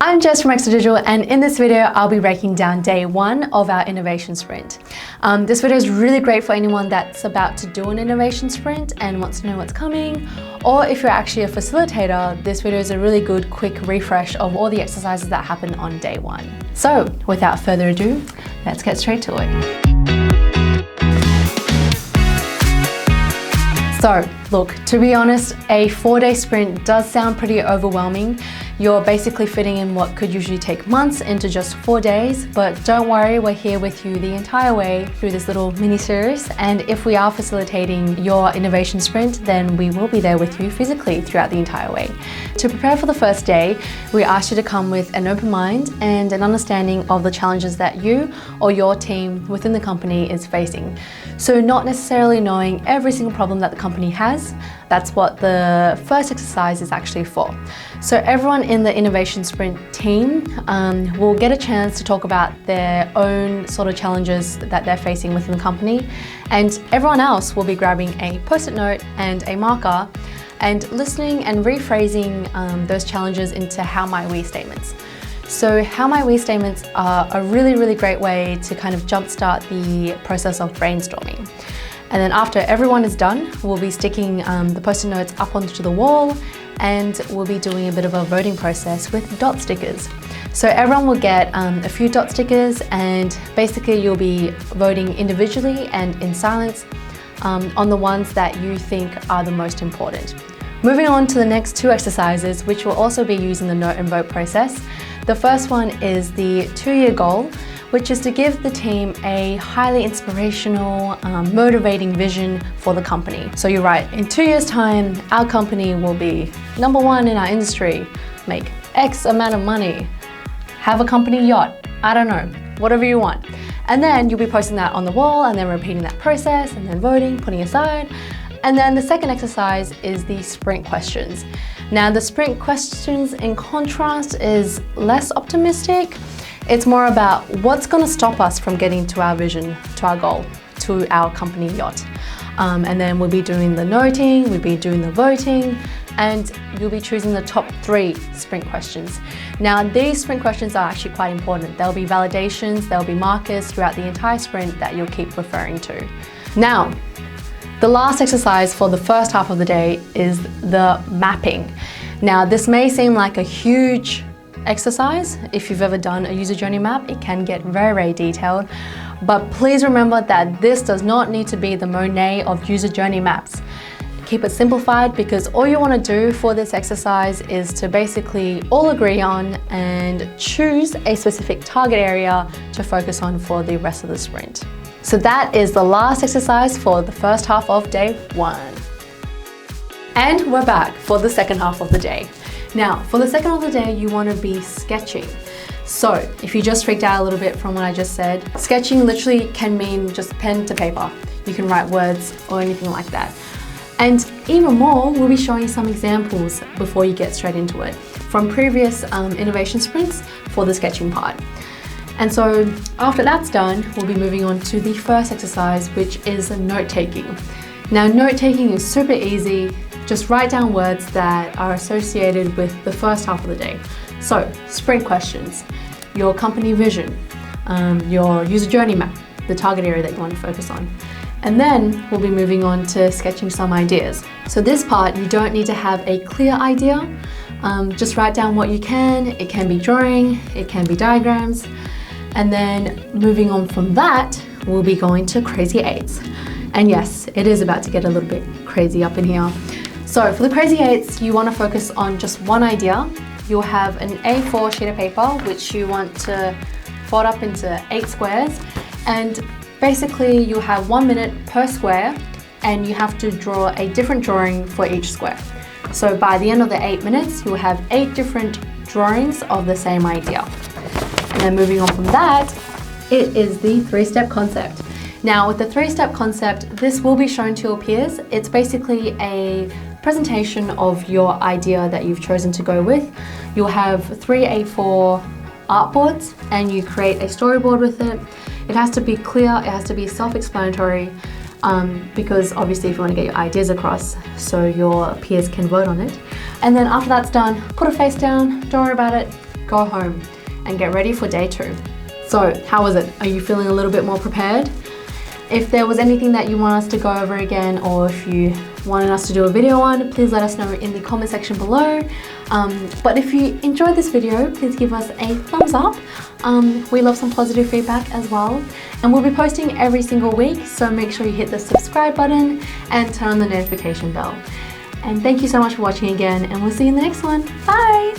I'm Jess from Extra Digital, and in this video I'll be breaking down day one of our innovation sprint. This video is really great for anyone that's about to do an innovation sprint and wants to know what's coming, or if you're actually a facilitator, this video is a really good quick refresh of all the exercises that happen on day one. So without further ado, let's get straight to it. So look, to be honest, a 4-day sprint does sound pretty overwhelming. You're basically fitting in what could usually take months into just 4 days, but don't worry, we're here with you the entire way through this little mini series. And if we are facilitating your innovation sprint, then we will be there with you physically throughout the entire way. To prepare for the first day, we asked you to come with an open mind and an understanding of the challenges that you or your team within the company is facing. So not necessarily knowing every single problem that the company has, that's what the first exercise is actually for. So everyone in the innovation sprint team will get a chance to talk about their own sort of challenges that they're facing within the company, and everyone else will be grabbing a post-it note and a marker and listening and rephrasing those challenges into how might we statements. So how might we statements are a really great way to kind of jumpstart the process of brainstorming. And then after everyone is done, we'll be sticking the post-it notes up onto the wall, and we'll be doing a bit of a voting process with dot stickers. So everyone will get a few dot stickers, and basically you'll be voting individually and in silence on the ones that you think are the most important. Moving on to the next two exercises, which will also be using the note and vote process. The first one is the 2-year goal, which is to give the team a highly inspirational, motivating vision for the company. So you write, in 2 years' time, our company will be #1 in our industry, make X amount of money, have a company yacht, I don't know, whatever you want. And then you'll be posting that on the wall and then repeating that process and then voting, putting aside. And then the second exercise is the sprint questions. Now the sprint questions in contrast is less optimistic. It's more about what's going to stop us from getting to our vision, to our goal, to our company yacht. And then we'll be doing the noting, we'll be doing the voting, and you'll be choosing the top 3 sprint questions. Now these sprint questions are actually quite important. There'll be validations, there'll be markers throughout the entire sprint that you'll keep referring to. Now, the last exercise for the first half of the day is the mapping. Now this may seem like a huge exercise. If you've ever done a user journey map, it can get very detailed, but please remember that this does not need to be the Monet of user journey maps. Keep it simplified, because all you want to do for this exercise is to basically all agree on and choose a specific target area to focus on for the rest of the sprint. So that is the last exercise for the first half of day 1. And we're back for the second half of the day. Now, for the second half of the day, you want to be sketching. So if you just freaked out a little bit from what I just said, sketching literally can mean just pen to paper. You can write words or anything like that. And even more, we'll be showing some examples before you get straight into it from previous innovation sprints for the sketching part. And so after that's done, we'll be moving on to the first exercise, which is note-taking. Now, note-taking is super easy. Just write down words that are associated with the first half of the day. So, sprint questions, your company vision, your user journey map, the target area that you want to focus on. And then we'll be moving on to sketching some ideas. So this part, you don't need to have a clear idea. Just write down what you can. It can be drawing, it can be diagrams. And then moving on from that, we'll be going to crazy 8s. And yes, it is about to get a little bit crazy up in here. So for the crazy 8s, you want to focus on just one idea. You'll have an A4 sheet of paper, which you want to fold up into 8 squares. And basically you'll have 1 minute per square, and you have to draw a different drawing for each square. So by the end of the 8 minutes, you'll have 8 different drawings of the same idea. And then moving on from that, it is the 3-step concept. Now with the 3-step concept, this will be shown to your peers. It's basically a presentation of your idea that you've chosen to go with. You'll have 3 A4 artboards, and you create a storyboard with it. It has to be clear, it has to be self-explanatory, because obviously if you want to get your ideas across so your peers can vote on it. And then after that's done, put a face down, don't worry about it, go home and get ready for day 2. So how was it? Are you feeling a little bit more prepared? If there was anything that you want us to go over again, or if you wanted us to do a video on, please let us know in the comment section below. But if you enjoyed this video, please give us a thumbs up. We love some positive feedback as well. And we'll be posting every single week, so make sure you hit the subscribe button and turn on the notification bell. And thank you so much for watching again, and we'll see you in the next one. Bye!